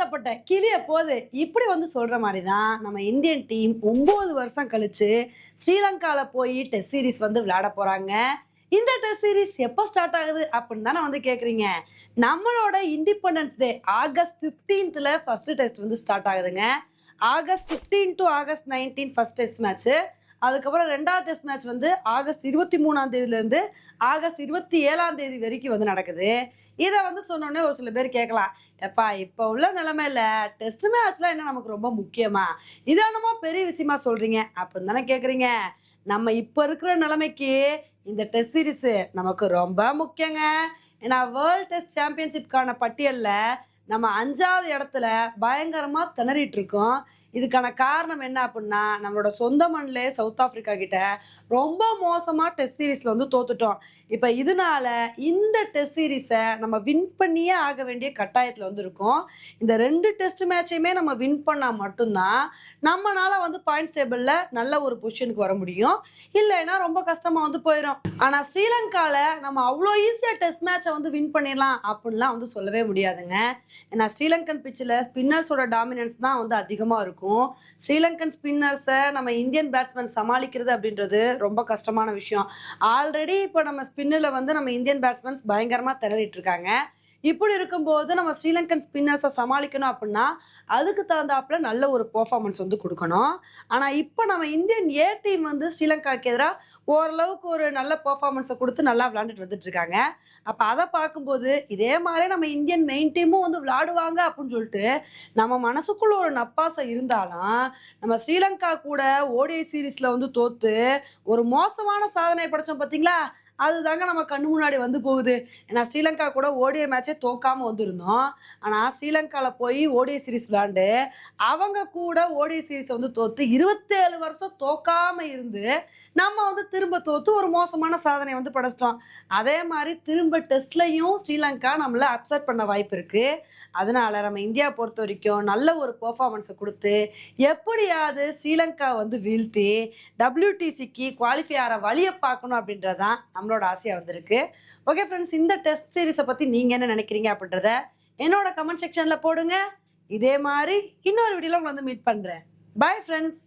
ஏகப்பட்ட கிளிய போது இப்படி சொல்ற மாதிரி தான் நம்ம இந்தியன் டீம் 9 வருஷம் கழிச்சு ஸ்ரீலங்கால போய் டெஸ்ட் சீரிஸ் விளையாட போறாங்க. இந்த டெஸ்ட் சீரிஸ் எப்போ ஸ்டார்ட் ஆகுது அப்படின்னு தானே கேக்குறீங்க. நம்மளோட independence day August 15th first test start ஆகுதுங்க. August 15 to August 19 first test match. அதுக்கப்புறம் ரெண்டாவது டெஸ்ட் மேட்ச் ஆகஸ்ட் 23ஆம் தேதியிலேருந்து ஆகஸ்ட் 27ஆம் தேதி வரைக்கும் நடக்குது. இதை சொன்னோடனே ஒரு சில பேர் கேட்கலாம், எப்பா இப்போ உள்ள நிலைமையில டெஸ்ட் மேட்ச்லாம் என்ன நமக்கு ரொம்ப முக்கியமா, இது என்னமோ பெரிய விஷயமா சொல்றீங்க அப்படின்னு தானே கேட்குறீங்க. நம்ம இப்போ இருக்கிற நிலைமைக்கு இந்த டெஸ்ட் சீரிஸ் நமக்கு ரொம்ப முக்கியங்க. ஏன்னா வேர்ல்ட் டெஸ்ட் சாம்பியன்ஷிப்கான பட்டியலில் நம்ம 5வது இடத்துல பயங்கரமா திணறிட்டு இருக்கோம். இதுக்கான காரணம் என்ன அப்படின்னா, நம்மளோட சொந்த மண்ணிலே சவுத் ஆப்பிரிக்கா கிட்ட ரொம்ப மோசமா டெஸ்ட் சீரீஸ்ல தோத்துட்டோம். இப்ப இதனால இந்த டெஸ்ட் சீரீஸை நம்ம வின் பண்ணியே ஆக வேண்டிய கட்டாயத்துல இருக்கோம். இந்த 2 டெஸ்ட் மேட்சையுமே நம்ம வின் பண்ணா மட்டும்தான் நம்மளால பாயிண்ட்ஸ் டேபிள்ல நல்ல ஒரு பொசிஷனுக்கு வர முடியும். இல்லைன்னா ரொம்ப கஷ்டமா போயிடும். ஆனா ஸ்ரீலங்கால நம்ம அவ்வளோ ஈஸியா டெஸ்ட் மேட்சை வின் பண்ணிடலாம் அப்படின்லாம் சொல்லவே முடியாதுங்க. ஏன்னா ஸ்ரீலங்கன் பிச்சில் ஸ்பின்னர்ஸோட டாமினன்ஸ் தான் அதிகமா இருக்கும். ஸ்ரீலங்கன் ஸ்பின்னர்ஸை நம்ம இந்தியன் பேட்ஸ்மேன் சமாளிக்கிறது அப்படின்றது ரொம்ப கஷ்டமான விஷயம். ஆல்ரெடி இப்போ நம்ம ஸ்பின்னில் நம்ம இந்தியன் பேட்ஸ்மேன்ஸ் பயங்கரமா திணறிட்டு இருக்காங்க. இப்படி இருக்கும்போது நம்ம ஸ்ரீலங்கன் ஸ்பின்னர்ஸை சமாளிக்கணும் அப்படின்னா அதுக்கு தகுந்தாப்புல நல்ல ஒரு பெர்ஃபார்மன்ஸ் கொடுக்கணும். ஆனால் இப்போ நம்ம இந்தியன் ஏ டீம் ஸ்ரீலங்காவுக்கு எதிராக ஓரளவுக்கு ஒரு நல்ல பெர்ஃபார்மன்ஸை கொடுத்து நல்லா விளையாண்டுட்டு வந்துட்டு இருக்காங்க. அப்போ அதை பார்க்கும்போது இதே மாதிரி நம்ம இந்தியன் மெயின் டீமும் விளையாடுவாங்க அப்படின்னு சொல்லிட்டு நம்ம மனசுக்குள்ள ஒரு நப்பாசை இருந்தாலும் நம்ம ஸ்ரீலங்கா கூட ஓடிஐ சீரீஸில் தோத்து ஒரு மோசமான சாதனை படைச்சோம் பார்த்தீங்களா, அதுதாங்க நம்ம கண்ணு முன்னாடி போகுது. ஏன்னா ஸ்ரீலங்கா கூட ஓடிஐ மேட்சே தோக்காம வந்திருந்தோம். ஆனால் ஸ்ரீலங்காவில் போய் ஓடிஐ சீரீஸ் விளையாண்டு அவங்க கூட ஓடிஐ சீரீஸ் தோத்து 27 வருஷம் தோக்காம இருந்து நம்ம திரும்ப தோத்து ஒரு மோசமான சாதனை படைச்சிட்டோம். அதே மாதிரி திரும்ப டெஸ்ட்லையும் ஸ்ரீலங்கா நம்மளை அப்செட் பண்ண வாய்ப்பு இருக்கு. அதனால நம்ம இந்தியா பொறுத்த வரைக்கும் நல்ல ஒரு பெர்ஃபார்மன்ஸை கொடுத்து எப்படியாவது ஸ்ரீலங்கா வீழ்த்தி WTCக்கு குவாலிஃபை ஆகிற வழியை பார்க்கணும் அப்படின்றதான் நம்மளோட ஆசையா இருக்கு. ஓகே ஃப்ரெண்ட்ஸ், இந்த டெஸ்ட் சீரிஸை பத்தி நீங்க என்ன நினைக்கிறீங்க அப்படின்றத என்னோட கமெண்ட் செக்ஷன்ல போடுங்க. இதே மாதிரி இன்னொரு வீடியோல உங்களை மீட் பண்றேன். Bye friends.